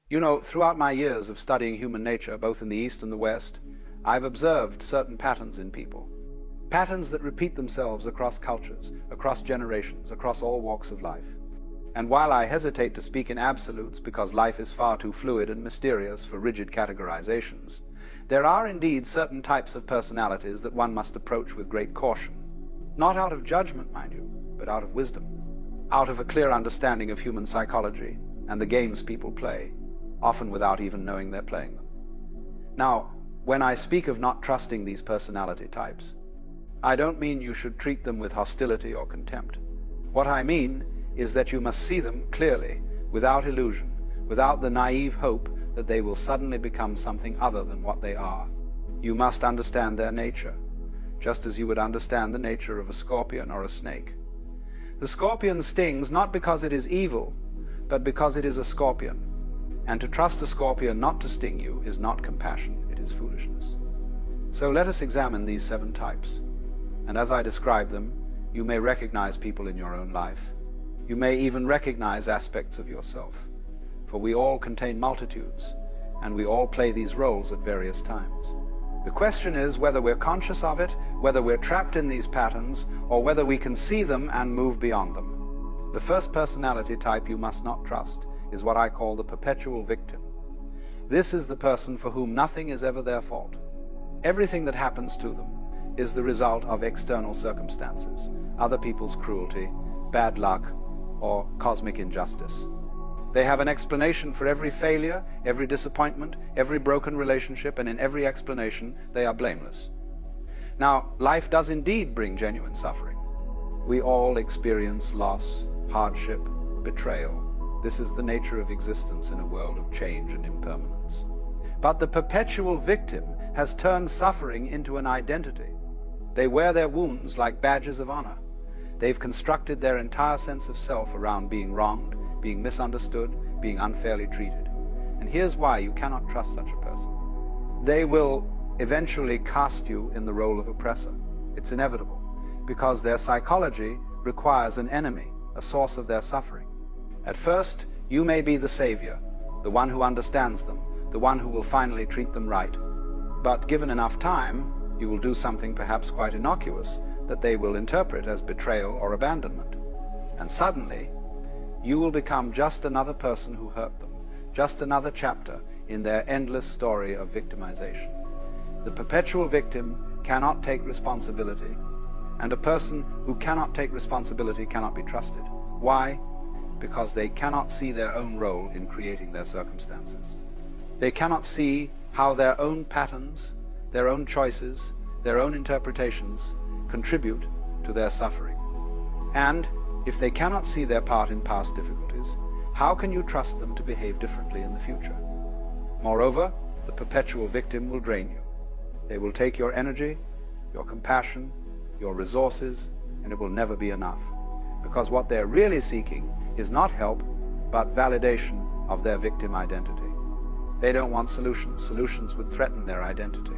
You know, throughout my years of studying human nature, both in the East and the West, I've observed certain patterns in people. Patterns that repeat themselves across cultures, across generations, across all walks of life. And while I hesitate to speak in absolutes because life is far too fluid and mysterious for rigid categorizations, there are indeed certain types of personalities that one must approach with great caution. Not out of judgment, mind you, but out of wisdom. Out of a clear understanding of human psychology and the games people play, often without even knowing they're playing them. Now, when I speak of not trusting these personality types, I don't mean you should treat them with hostility or contempt. What I mean is that you must see them clearly, without illusion, without the naive hope that they will suddenly become something other than what they are. You must understand their nature, just as you would understand the nature of a scorpion or a snake. The scorpion stings not because it is evil, but because it is a scorpion. And to trust a scorpion not to sting you is not compassion, it is foolishness. So let us examine these 7 types. And as I describe them, you may recognize people in your own life. You may even recognize aspects of yourself. For we all contain multitudes, and we all play these roles at various times. The question is whether we're conscious of it, whether we're trapped in these patterns, or whether we can see them and move beyond them. The first personality type you must not trust is what I call the perpetual victim. This is the person for whom nothing is ever their fault. Everything that happens to them is the result of external circumstances, other people's cruelty, bad luck, or cosmic injustice. They have an explanation for every failure, every disappointment, every broken relationship, and in every explanation they are blameless. Now, life does indeed bring genuine suffering. We all experience loss, hardship, betrayal. This is the nature of existence in a world of change and impermanence. But the perpetual victim has turned suffering into an identity. They wear their wounds like badges of honor. They've constructed their entire sense of self around being wronged, being misunderstood, being unfairly treated. And here's why you cannot trust such a person. They will eventually cast you in the role of oppressor. It's inevitable, because their psychology requires an enemy, a source of their suffering. At first, you may be the savior, the one who understands them, the one who will finally treat them right. But given enough time, you will do something perhaps quite innocuous that they will interpret as betrayal or abandonment. And suddenly, you will become just another person who hurt them, just another chapter in their endless story of victimization. The perpetual victim cannot take responsibility, and a person who cannot take responsibility cannot be trusted. Why? Because they cannot see their own role in creating their circumstances. They cannot see how their own patterns, their own choices, their own interpretations contribute to their suffering. And if they cannot see their part in past difficulties, how can you trust them to behave differently in the future? Moreover, the perpetual victim will drain you. They will take your energy, your compassion, your resources, and it will never be enough. Because what they're really seeking is not help, but validation of their victim identity. They don't want solutions. Solutions would threaten their identity.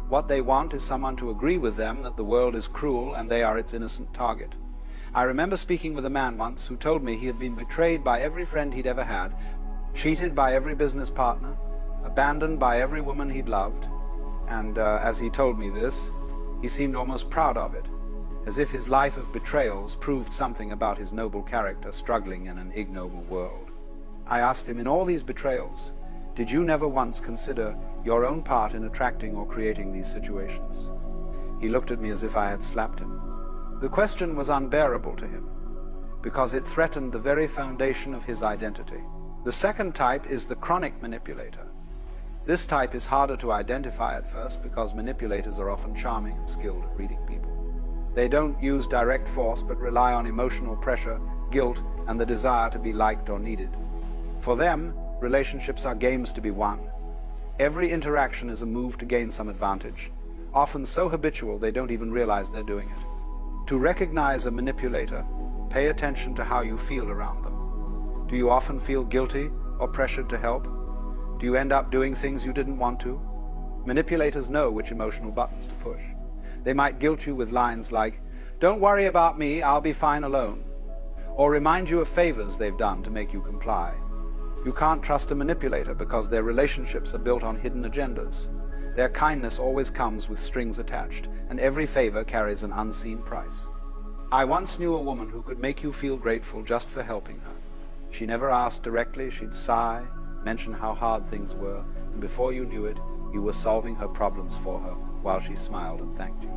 What they want is someone to agree with them that the world is cruel and they are its innocent target. I remember speaking with a man once who told me he had been betrayed by every friend he'd ever had, cheated by every business partner, abandoned by every woman he'd loved, and as he told me this, he seemed almost proud of it, as if his life of betrayals proved something about his noble character struggling in an ignoble world. I asked him, in all these betrayals, did you never once consider your own part in attracting or creating these situations? He looked at me as if I had slapped him. The question was unbearable to him, because it threatened the very foundation of his identity. The second type is the chronic manipulator. This type is harder to identify at first because manipulators are often charming and skilled at reading people. They don't use direct force but rely on emotional pressure, guilt, and the desire to be liked or needed. For them, relationships are games to be won. Every interaction is a move to gain some advantage, often so habitual they don't even realize they're doing it. To recognize a manipulator, pay attention to how you feel around them. Do you often feel guilty or pressured to help? Do you end up doing things you didn't want to? Manipulators know which emotional buttons to push. They might guilt you with lines like, "Don't worry about me, I'll be fine alone," or remind you of favors they've done to make you comply. You can't trust a manipulator because their relationships are built on hidden agendas. Their kindness always comes with strings attached, and every favor carries an unseen price. I once knew a woman who could make you feel grateful just for helping her. She never asked directly, she'd sigh, mention how hard things were, and before you knew it, you were solving her problems for her while she smiled and thanked you.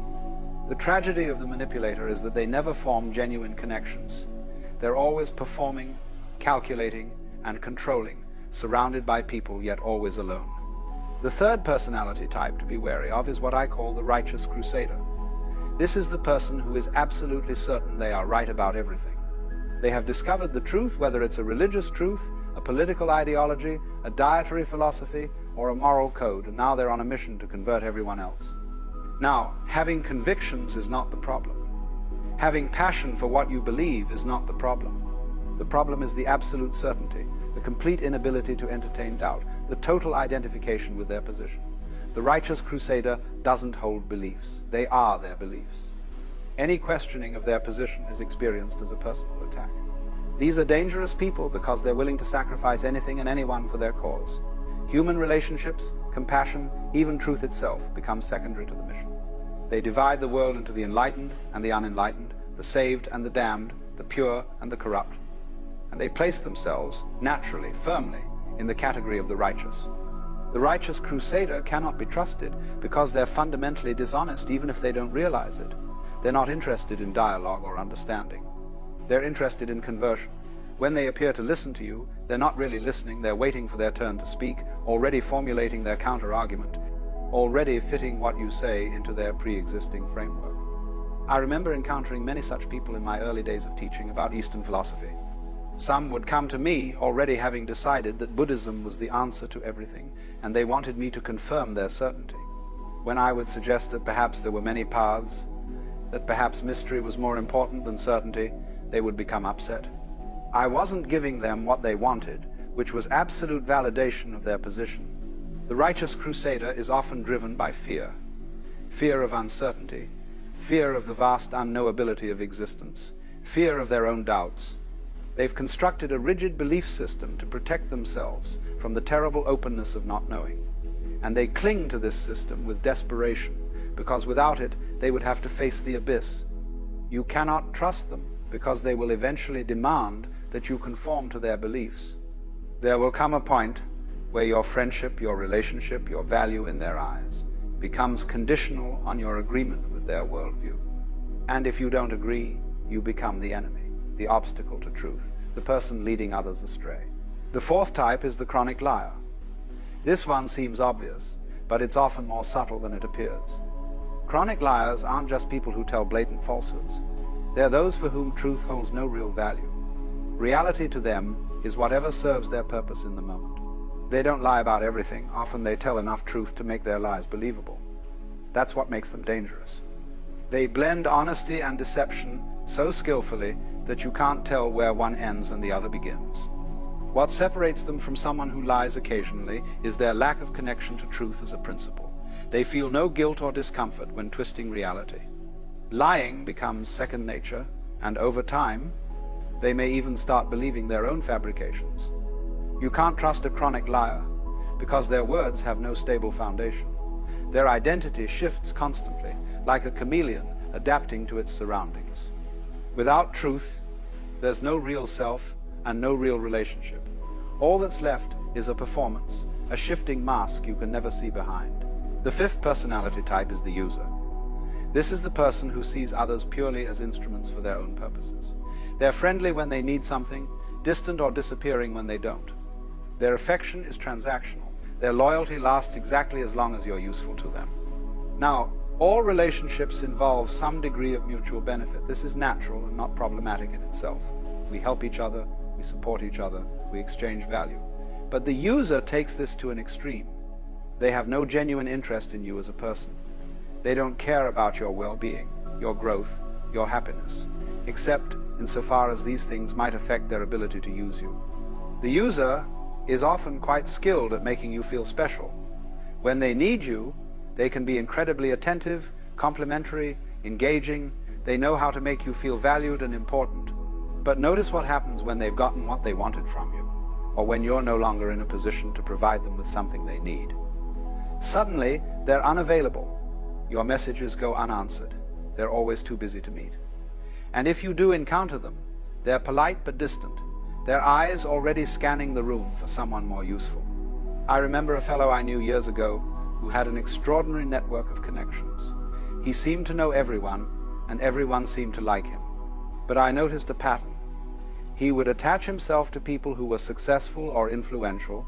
The tragedy of the manipulator is that they never form genuine connections. They're always performing, calculating, and controlling, surrounded by people yet always alone. The third personality type to be wary of is what I call the righteous crusader. This is the person who is absolutely certain they are right about everything. They have discovered the truth, whether it's a religious truth, a political ideology, a dietary philosophy, or a moral code, and now they're on a mission to convert everyone else. Now, having convictions is not the problem. Having passion for what you believe is not the problem. The problem is the absolute certainty, the complete inability to entertain doubt, the total identification with their position. The righteous crusader doesn't hold beliefs. They are their beliefs. Any questioning of their position is experienced as a personal attack. These are dangerous people because they're willing to sacrifice anything and anyone for their cause. Human relationships, compassion, even truth itself become secondary to the mission. They divide the world into the enlightened and the unenlightened, the saved and the damned, the pure and the corrupt. And they place themselves, naturally, firmly, in the category of the righteous. The righteous crusader cannot be trusted because they're fundamentally dishonest, even if they don't realize it. They're not interested in dialogue or understanding. They're interested in conversion. When they appear to listen to you, they're not really listening, they're waiting for their turn to speak, already formulating their counter-argument, already fitting what you say into their pre-existing framework. I remember encountering many such people in my early days of teaching about Eastern philosophy. Some would come to me already having decided that Buddhism was the answer to everything, and they wanted me to confirm their certainty. When I would suggest that perhaps there were many paths, that perhaps mystery was more important than certainty, they would become upset. I wasn't giving them what they wanted, which was absolute validation of their position. The righteous crusader is often driven by fear. Fear of uncertainty, fear of the vast unknowability of existence, fear of their own doubts. They've constructed a rigid belief system to protect themselves from the terrible openness of not knowing. And they cling to this system with desperation, because without it, they would have to face the abyss. You cannot trust them, because they will eventually demand that you conform to their beliefs. There will come a point where your friendship, your relationship, your value in their eyes becomes conditional on your agreement with their worldview. And if you don't agree, you become the enemy, the obstacle to truth, the person leading others astray. The fourth type is the chronic liar. This one seems obvious, but it's often more subtle than it appears. Chronic liars aren't just people who tell blatant falsehoods. They're those for whom truth holds no real value. Reality to them is whatever serves their purpose in the moment. They don't lie about everything. Often they tell enough truth to make their lies believable. That's what makes them dangerous. They blend honesty and deception so skillfully that you can't tell where one ends and the other begins. What separates them from someone who lies occasionally is their lack of connection to truth as a principle. They feel no guilt or discomfort when twisting reality. Lying becomes second nature, and over time, they may even start believing their own fabrications. You can't trust a chronic liar because their words have no stable foundation. Their identity shifts constantly, like a chameleon adapting to its surroundings. Without truth, there's no real self and no real relationship. All that's left is a performance, a shifting mask you can never see behind. The fifth personality type is the user. This is the person who sees others purely as instruments for their own purposes. They're friendly when they need something, distant or disappearing when they don't. Their affection is transactional. Their loyalty lasts exactly as long as you're useful to them. Now, all relationships involve some degree of mutual benefit. This is natural and not problematic in itself. We help each other, we support each other, we exchange value. But the user takes this to an extreme. They have no genuine interest in you as a person. They don't care about your well-being, your growth, your happiness, except insofar as these things might affect their ability to use you. The user is often quite skilled at making you feel special. When they need you, they can be incredibly attentive, complimentary, engaging. They know how to make you feel valued and important. But notice what happens when they've gotten what they wanted from you, or when you're no longer in a position to provide them with something they need. Suddenly, they're unavailable. Your messages go unanswered. They're always too busy to meet. And if you do encounter them, they're polite but distant, their eyes already scanning the room for someone more useful. I remember a fellow I knew years ago who had an extraordinary network of connections. He seemed to know everyone, and everyone seemed to like him. But I noticed a pattern. He would attach himself to people who were successful or influential,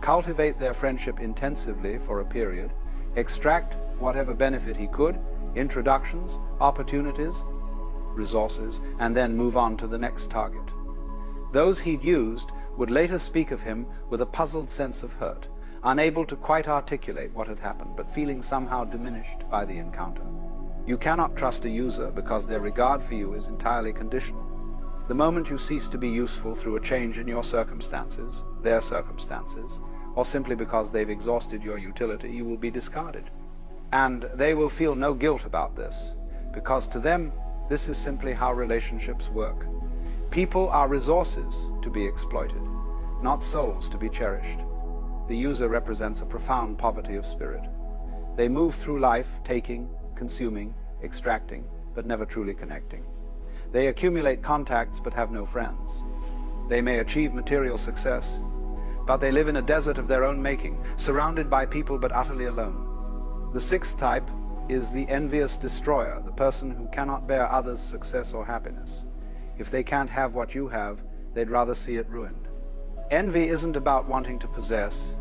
cultivate their friendship intensively for a period, extract whatever benefit he could, introductions, opportunities, resources, and then move on to the next target. Those he'd used would later speak of him with a puzzled sense of hurt, unable to quite articulate what had happened, but feeling somehow diminished by the encounter. You cannot trust a user because their regard for you is entirely conditional. The moment you cease to be useful through a change in your circumstances, their circumstances, or simply because they've exhausted your utility, you will be discarded. And they will feel no guilt about this, because to them, this is simply how relationships work. People are resources to be exploited, not souls to be cherished. The user represents a profound poverty of spirit. They move through life taking, consuming, extracting, but never truly connecting. They accumulate contacts but have no friends. They may achieve material success, but they live in a desert of their own making, surrounded by people but utterly alone. The sixth type is the envious destroyer, the person who cannot bear others' success or happiness. If they can't have what you have, they'd rather see it ruined. Envy isn't about wanting to possess,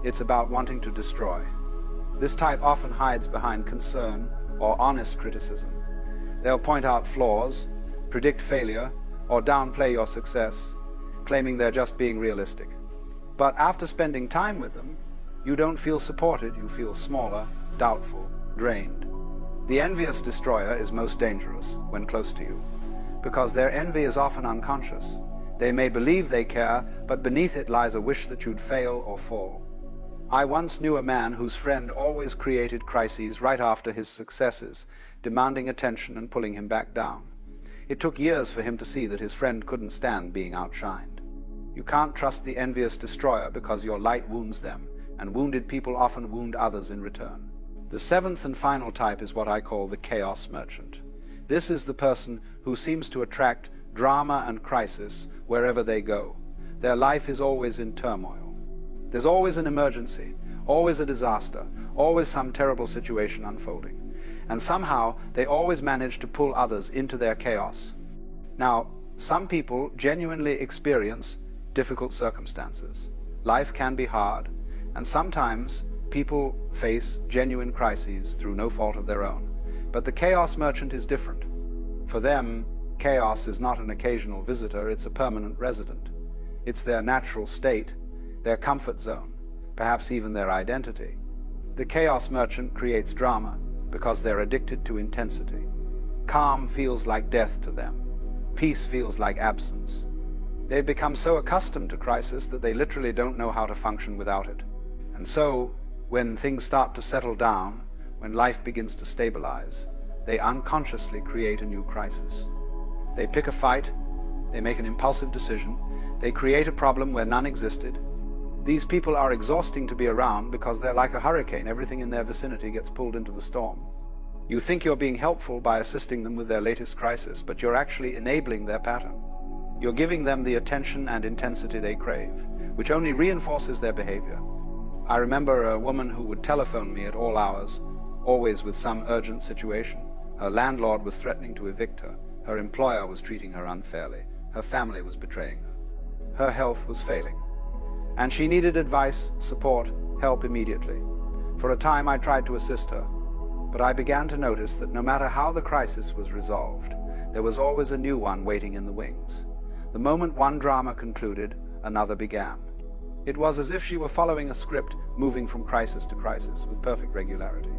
it's about wanting to destroy. This type often hides behind concern or honest criticism. They'll point out flaws, predict failure, or downplay your success, claiming they're just being realistic. But after spending time with them, you don't feel supported, you feel smaller, doubtful, drained. The envious destroyer is most dangerous when close to you, because their envy is often unconscious. They may believe they care, but beneath it lies a wish that you'd fail or fall. I once knew a man whose friend always created crises right after his successes, demanding attention and pulling him back down. It took years for him to see that his friend couldn't stand being outshined. You can't trust the envious destroyer because your light wounds them, and wounded people often wound others in return. The seventh and final type is what I call the chaos merchant. This is the person who seems to attract drama and crisis wherever they go. Their life is always in turmoil. There's always an emergency, always a disaster, always some terrible situation unfolding. And somehow they always manage to pull others into their chaos. Now, some people genuinely experience difficult circumstances. Life can be hard, and sometimes people face genuine crises through no fault of their own. But the chaos merchant is different. For them, chaos is not an occasional visitor, it's a permanent resident. It's their natural state, their comfort zone, perhaps even their identity. The chaos merchant creates drama because they're addicted to intensity. Calm feels like death to them. Peace feels like absence. They've become so accustomed to crisis that they literally don't know how to function without it. And so, when things start to settle down, when life begins to stabilize, they unconsciously create a new crisis. They pick a fight, they make an impulsive decision, they create a problem where none existed. These people are exhausting to be around because they're like a hurricane. Everything in their vicinity gets pulled into the storm. You think you're being helpful by assisting them with their latest crisis, but you're actually enabling their pattern. You're giving them the attention and intensity they crave, which only reinforces their behavior. I remember a woman who would telephone me at all hours, always with some urgent situation. Her landlord was threatening to evict her. Her employer was treating her unfairly. Her family was betraying her. Her health was failing. And she needed advice, support, help immediately. For a time I tried to assist her, but I began to notice that no matter how the crisis was resolved, there was always a new one waiting in the wings. The moment one drama concluded, another began. It was as if she were following a script, moving from crisis to crisis with perfect regularity.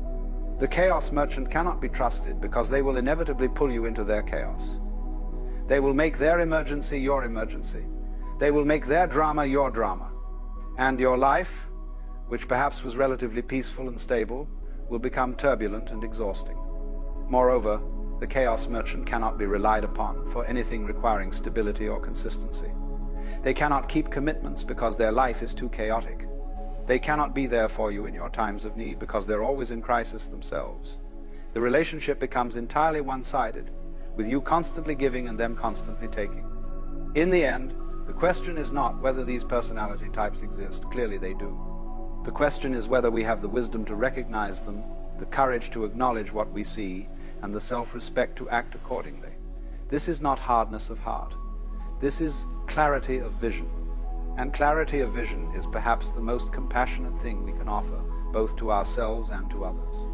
The chaos merchant cannot be trusted because they will inevitably pull you into their chaos. They will make their emergency your emergency. They will make their drama your drama. And your life, which perhaps was relatively peaceful and stable, will become turbulent and exhausting. Moreover, the chaos merchant cannot be relied upon for anything requiring stability or consistency. They cannot keep commitments because their life is too chaotic. They cannot be there for you in your times of need because they're always in crisis themselves. The relationship becomes entirely one-sided, with you constantly giving and them constantly taking. In the end, the question is not whether these personality types exist. Clearly they do. The question is whether we have the wisdom to recognize them, the courage to acknowledge what we see, and the self-respect to act accordingly. This is not hardness of heart. This is clarity of vision. And clarity of vision is perhaps the most compassionate thing we can offer, both to ourselves and to others.